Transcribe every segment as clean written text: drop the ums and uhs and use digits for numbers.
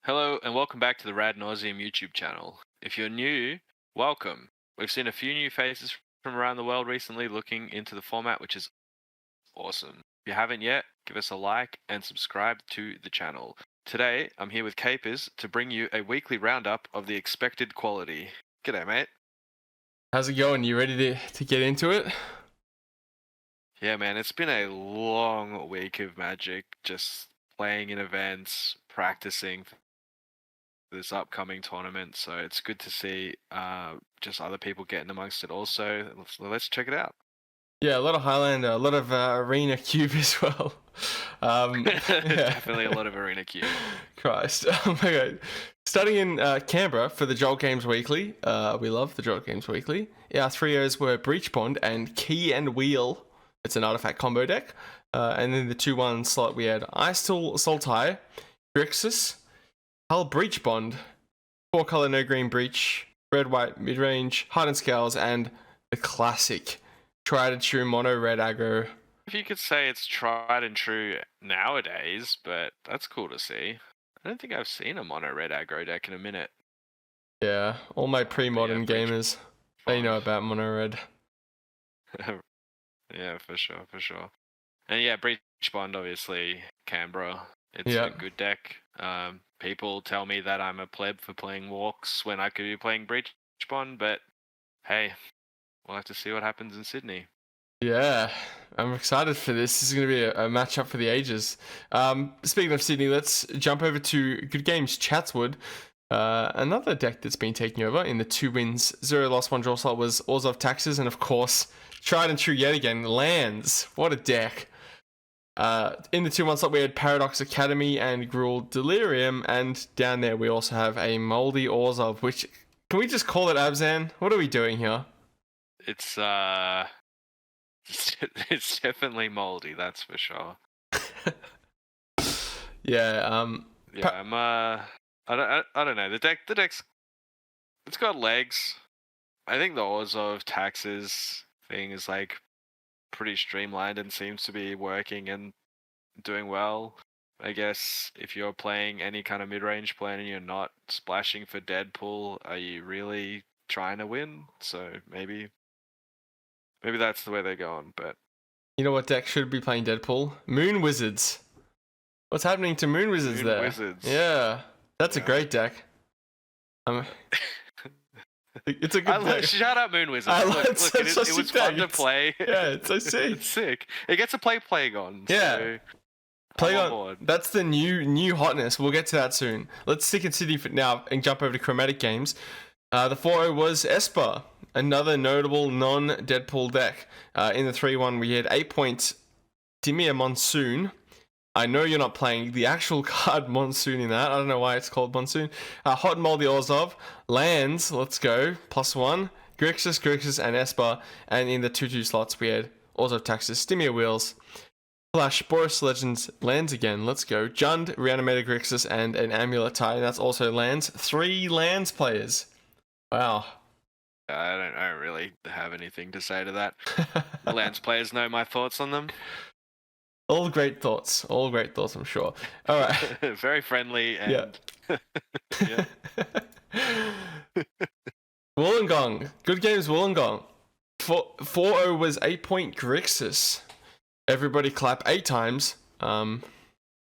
Hello and welcome back to the Rad Nauseam YouTube channel. If you're new, welcome. We've seen a few new faces from around the world recently looking into the format, which is awesome. If you haven't yet, give us a like and subscribe to the channel. Today, I'm here with Capers to bring you a weekly roundup of the expected quality. G'day, mate. How's it going? You ready to get into it? Yeah, man, it's been a long week of Magic, just playing in events, practicing for this upcoming tournament, so it's good to see just other people getting amongst it also. Let's check it out. Yeah, a lot of Highlander, a lot of Arena Cube as well. Definitely a lot of Arena Cube. Christ. Oh my god. Starting in Canberra for the Jolt Games Weekly. We love the Jolt Games Weekly. Yeah, our trios were Breach Bond and Key and Wheel. It's an artifact combo deck. And then the 2-1 slot we had Ice Tool, Sultai, Grixis, Hull Breach Bond, 4-color no green Breach, red white mid range, Hardened Scales, and the classic tried and true mono red aggro. If you could say it's tried and true nowadays, but that's cool to see. I don't think I've seen a mono red aggro deck in a minute. Yeah, all my pre-modern Breach gamers, they know about mono red. Yeah, for sure. And yeah, Breach Bond, obviously, Canberra. It's a good deck. People tell me that I'm a pleb for playing walks when I could be playing Breach Bond, but hey, we'll have to see what happens in Sydney. Yeah, I'm excited for this. This is going to be a matchup for the ages. Speaking of Sydney, let's jump over to Good Games Chatswood. Another deck that's been taking over in the 2 wins, 0 loss, 1 draw slot was Orzhov Taxes, and of course, tried and true yet again, Lands. What a deck. In the 2-1 slot, we had Paradox Academy and Gruul Delirium, and down there we also have a Moldy Orzhov, which, can we just call it Abzan? What are we doing here? It's it's definitely moldy, that's for sure. Yeah, I'm I don't know. The deck's it's got legs. I think the Orzhov Taxes thing is like pretty streamlined and seems to be working and doing well. I guess if you're playing any kind of mid-range plan and you're not splashing for Deadpool, are you really trying to win? So maybe that's the way they're going, but you know what deck should be playing Deadpool? Moon Wizards. What's happening to Moon Wizards there? Wizards. Yeah, that's a great deck. It's a good deck. Shout out Moon Wizards. It was fun to play. Yeah, it's so sick. It's sick. It gets to play Plagon. Yeah. So Plagon, that's the new hotness. We'll get to that soon. Let's stick in City for now and jump over to Chromatic Games. The 4-0 was Esper, another notable non-Deadpool deck. In the 3-1, we had 8 points Dimir Monsoon. I know you're not playing the actual card Monsoon in that. I don't know why it's called Monsoon. Hot and Moldy Orzhov. Lands, let's go. +1. Grixis, and Esper. And in the 2-2 slots, we had Orzhov Taxes, Dimir Wheels, Flash, Boris Legends, lands again. Let's go. Jund, Reanimator Grixis, and an Amulet tie. That's also lands. 3 lands players. Wow. I don't really have anything to say to that. Lands players know my thoughts on them. All great thoughts, I'm sure. All right. Very friendly and yeah. Wollongong. Good Games Wollongong. 4-0 was 8-point Grixis. Everybody clap 8 times. At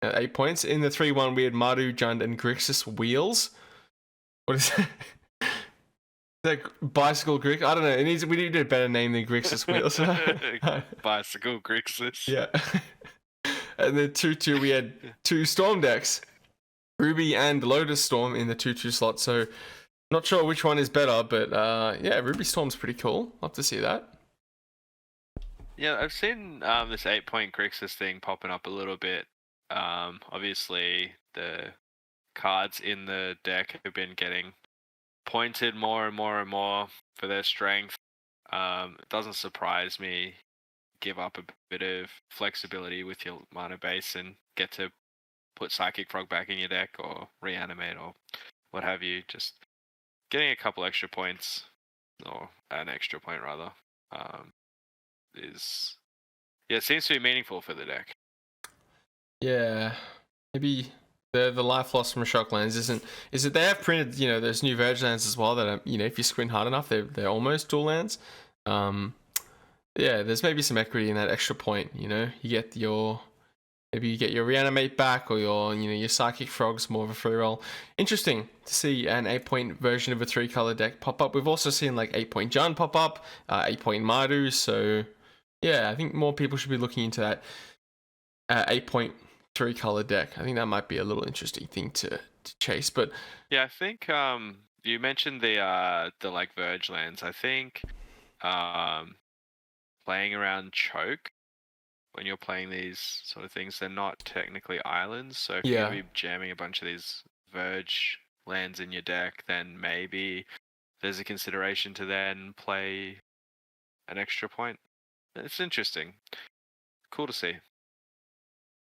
8 points. In the 3-1, we had Mardu, Jund, and Grixis Wheels. What is that? That Bicycle Grix? I don't know. We need a better name than Grixis Wheels. Bicycle Grixis. Yeah. And then 2-2, we had 2 Storm decks. Ruby and Lotus Storm in the 2-2 slot. So, not sure which one is better, but yeah, Ruby Storm's pretty cool. Love to see that. Yeah, I've seen this 8-point Grixis thing popping up a little bit. Obviously, the cards in the deck have been getting pointed more and more for their strength. It doesn't surprise me. Give up a bit of flexibility with your mana base and get to put Psychic Frog back in your deck or reanimate or what have you. Just getting a couple extra points, or an extra point rather, it seems to be meaningful for the deck. Yeah, maybe The life loss from Shocklands is it they have printed, those new Verge lands as well that are, if you squint hard enough, they're almost dual lands. Yeah, there's maybe some equity in that extra point. You get your reanimate back, or your psychic frogs, more of a free roll. Interesting to see an 8-point version of a 3-color deck pop up. We've also seen like 8-point Jun pop up, 8-point Mardu. So yeah, I think more people should be looking into that 8-point 3-color deck. I think that might be a little interesting thing to chase. But yeah, I think you mentioned the like Verge lands. I think playing around Choke, when you're playing these sort of things, they're not technically islands. So if you're going to be jamming a bunch of these Verge lands in your deck, then maybe there's a consideration to then play an extra point. It's interesting. Cool to see.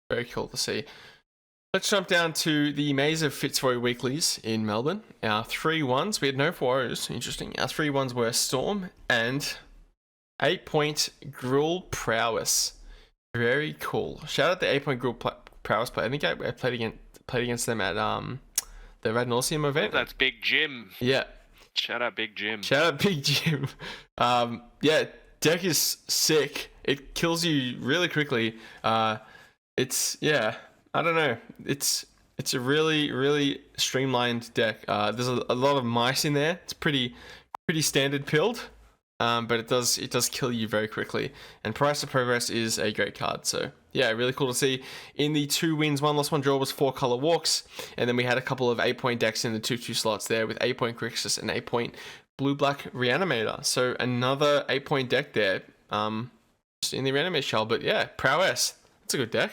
Very cool to see. Let's jump down to the Maze of Fitzroy Weeklies in Melbourne. Our 3-1s, we had no 4-0s, interesting. Our 3-1s were Storm and 8-point Gruul Prowess. Very cool. Shout out the 8-point Gruul Prowess play. I think I played against them at the Rad Nauseam event. That's Big Jim. Yeah. Shout out Big Jim. Yeah, deck is sick. It kills you really quickly. I don't know. It's a really, really streamlined deck. There's a lot of mice in there. It's pretty standard pilled, but it does kill you very quickly. And Price of Progress is a great card. So yeah, really cool to see. In the 2 wins, 1 loss, 1 draw was 4-color walks, and then we had a couple of 8-point decks in the 2/2 slots there with 8-point Grixis and 8-point Blue-Black Reanimator. So another 8-point deck there. Just in the Reanimate shell, but yeah, Prowess. That's a good deck.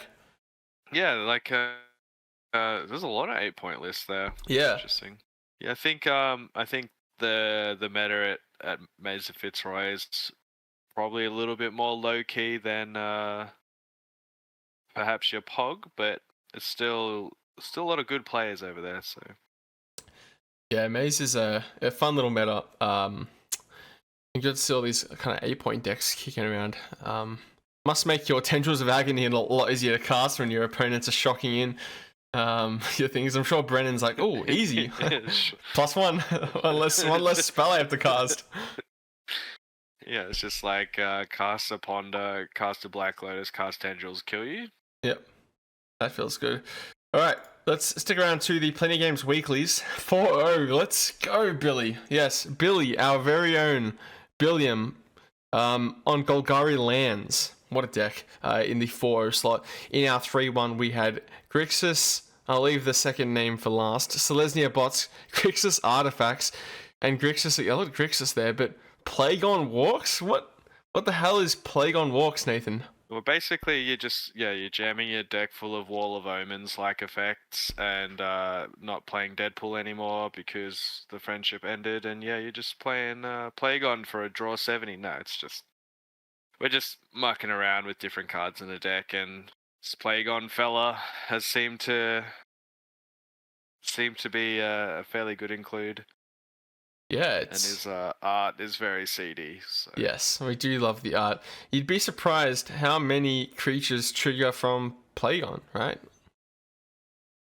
Yeah, like there's a lot of 8-point lists there. Yeah, interesting. Yeah, I think the meta at Maze of Fitzroy is probably a little bit more low key than perhaps your Pog, but it's still a lot of good players over there. So yeah, Maze is a fun little meta. You get to see all these kind of 8-point decks kicking around. Must make your Tendrils of Agony a lot easier to cast when your opponents are shocking in your things. I'm sure Brennan's like, oh, easy. +1. one less spell I have to cast. Yeah, it's just like cast a Ponder, cast a Black Lotus, cast Tendrils, kill you. Yep, that feels good. All right, let's stick around to the Plenty Games Weeklies. 4-0, let's go, Billy. Yes, Billy, our very own Billiam, on Golgari Lands. What a deck in the 4-0 slot. In our 3-1, we had Grixis. I'll leave the second name for last. Selesnya Bots, Grixis Artifacts, and Grixis. A lot of Grixis there, but Plague on Walks? What the hell is Plague on Walks, Nathan? Well, basically, you're jamming your deck full of Wall of Omens like effects, and not playing Deadpool anymore because the friendship ended, and yeah, you're just playing Plague on for a draw 70. No, we're just mucking around with different cards in the deck, and this Plague on fella has seemed to be a fairly good include. Yeah, and his art is very seedy. So. Yes, we do love the art. You'd be surprised how many creatures trigger from Plague on, right?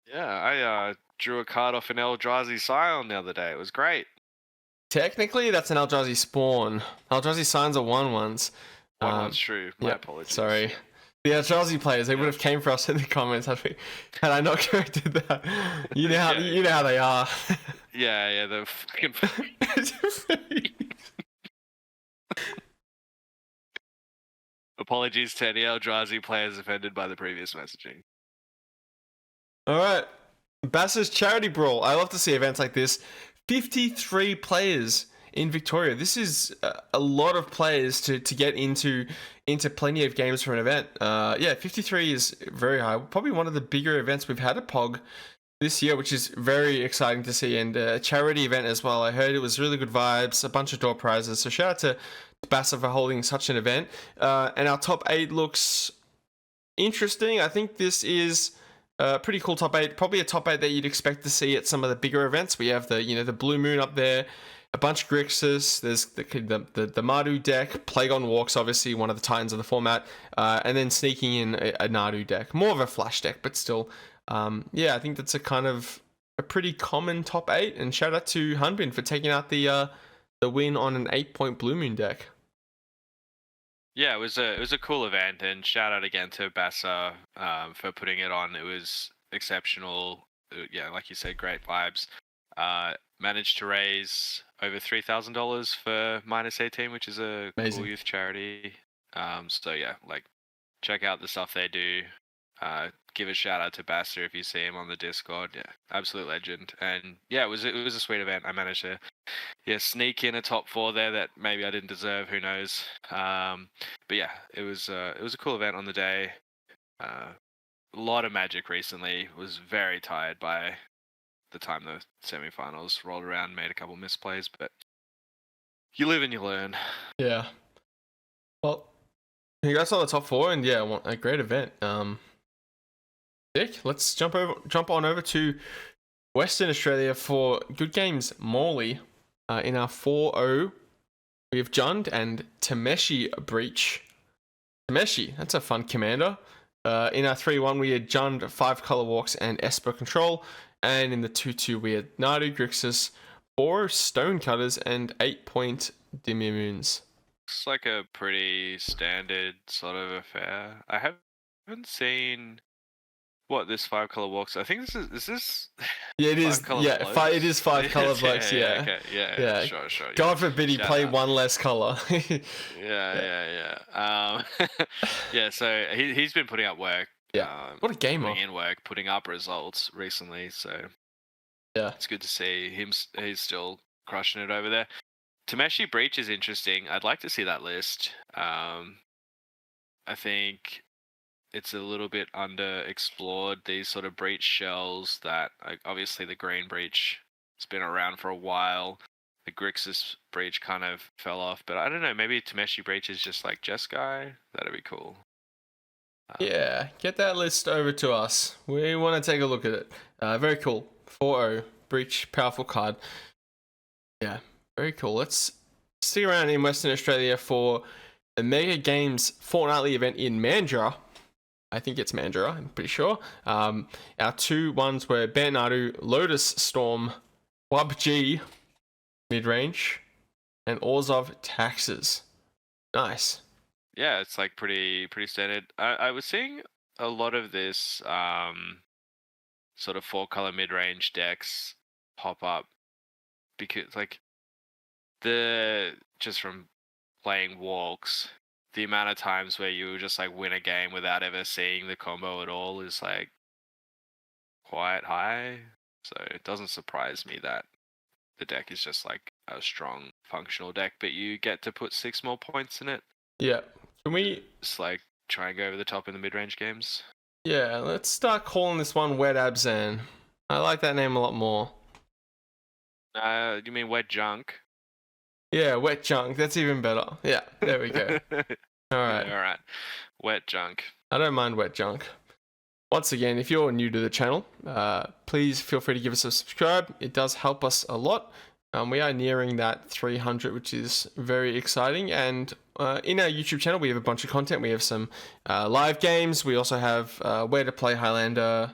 Yeah, I drew a card off an Eldrazi Scion the other day. It was great. Technically, that's an Eldrazi spawn. Eldrazi Scions are 1/1s. That's true. My apologies. Sorry. The Eldrazi players, they would have came for us in the comments had I not corrected that. You know how they are. Yeah, they're fucking. Apologies to any Eldrazi players offended by the previous messaging. All right, Bass's Charity Brawl. I love to see events like this. 53 players in Victoria. This is a lot of players to get into plenty of games for an event. 53 is very high. Probably one of the bigger events we've had at POG this year, which is very exciting to see, and a charity event as well. I heard it was really good vibes, a bunch of door prizes. So shout out to Bassa for holding such an event. And our top 8 looks interesting. I think this is a pretty cool top 8. Probably a top 8 that you'd expect to see at some of the bigger events. We have the Blue Moon up there. A bunch of Grixis, there's the Mardu deck, Plague on Walks, obviously one of the titans of the format, and then sneaking in a Nadu deck. More of a flash deck, but still Yeah, I think that's a pretty common top 8. And shout out to Hunbin for taking out the win on an 8-point Blue Moon deck. Yeah, it was a cool event, and shout out again to Bassa for putting it on. It was exceptional. Yeah, like you said, great vibes. Managed to raise over $3,000 for -18, which is a Amazing. cool youth charity. So yeah, like check out the stuff they do. Give a shout out to Bassa if you see him on the Discord. Yeah, absolute legend. And yeah, it was a sweet event. I managed to sneak in a top 4 there that maybe I didn't deserve. Who knows? But yeah, it was a cool event on the day. A lot of Magic recently. Was very tired by the time the semifinals rolled around. Made a couple misplays, but you live and you learn. Yeah. Well, congrats on the top 4, and yeah, a great event. Dick, let's jump on over to Western Australia for Good Games Morley. In our 4-0, we have Jund and Tameshi Breach. Tameshi, that's a fun commander. In our 3-1, we had Jund, 5 Color Walks, and Esper Control. And in the 2-2, we had Nadu, Grixis, 4 Stonecutters, and 8-point Dimimunes. Looks like a pretty standard sort of affair. I haven't seen what this 5 color walks. I think this is. Yeah, it is. Yeah, it is 5 color blokes. Yeah. Okay. Yeah. Sure. God forbid he played one less color. Yeah. Yeah. So he's been putting up work. Yeah. What a gamer. Putting in work, putting up results recently. So yeah, it's good to see him. He's still crushing it over there. Tameshi Breach is interesting. I'd like to see that list. I think it's a little bit underexplored, these sort of breach shells that, like, obviously the green breach has been around for a while. The Grixis breach kind of fell off, but I don't know, maybe Tameshi Breach is just like Jeskai. That'd be cool. Yeah, get that list over to us. We want to take a look at it. Very cool. 4-0, Breach, powerful card. Yeah, very cool. Let's stick around in Western Australia for the Mega Games fortnightly event in Mandurah. I think it's Mandurah, I'm pretty sure. Our 2 ones were Banadu, Lotus Storm, WubG, mid-range, and Orzhov Taxes. Nice. Yeah, it's like pretty standard. I was seeing a lot of this sort of 4-color mid-range decks pop up because, like, just from playing walks, the amount of times where you just like win a game without ever seeing the combo at all is like quite high. So it doesn't surprise me that the deck is just like a strong functional deck, but you get to put 6 more points in it. Yeah. Can we just like try and go over the top in the mid-range games? Yeah, let's start calling this one Wet Abzan. I like that name a lot more. You mean Wet Junk? Yeah, Wet Junk. That's even better. Yeah, there we go. All right. Wet Junk. I don't mind Wet Junk. Once again, if you're new to the channel, please feel free to give us a subscribe. It does help us a lot. We are nearing that 300, which is very exciting. And in our YouTube channel, we have a bunch of content. We have some live games. We also have where to play Highlander.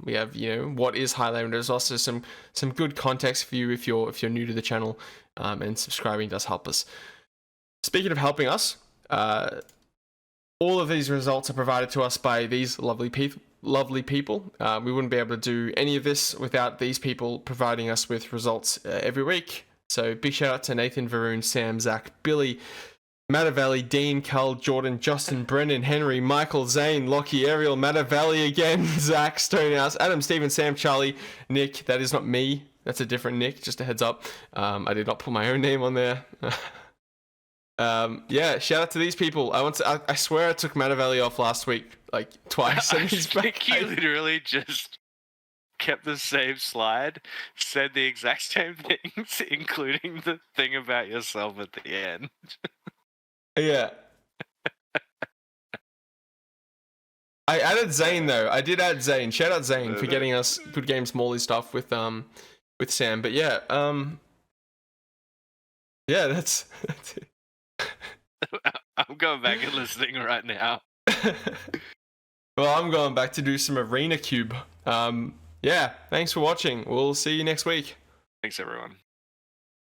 We have, what is Highlander. There's also some good context for you if you're new to the channel. And subscribing does help us. Speaking of helping us, all of these results are provided to us by these lovely people. We wouldn't be able to do any of this without these people providing us with results every week. So big shout out to Nathan, Varun, Sam, Zach, Billy, Matavelli, Dean, Cal, Jordan, Justin, Brendan, Henry, Michael, Zane, Lockie, Ariel, Matavelli again, Zach, Stonehouse, Adam, Stephen, Sam, Charlie, Nick. That is not me. That's a different Nick, just a heads up. I did not put my own name on there. Yeah, shout out to these people. I swear I took Matavelli off last week, like twice. I think you literally just kept the same slide, said the exact same things, including the thing about yourself at the end. Yeah. I added Zane though. I did add Zane. Shout out Zane for getting us Good Games Morley stuff with Sam. But yeah, yeah, that's it. I'm going back and listening right now. Well, I'm going back to do some Arena Cube. Yeah, thanks for watching. We'll see you next week. Thanks, everyone.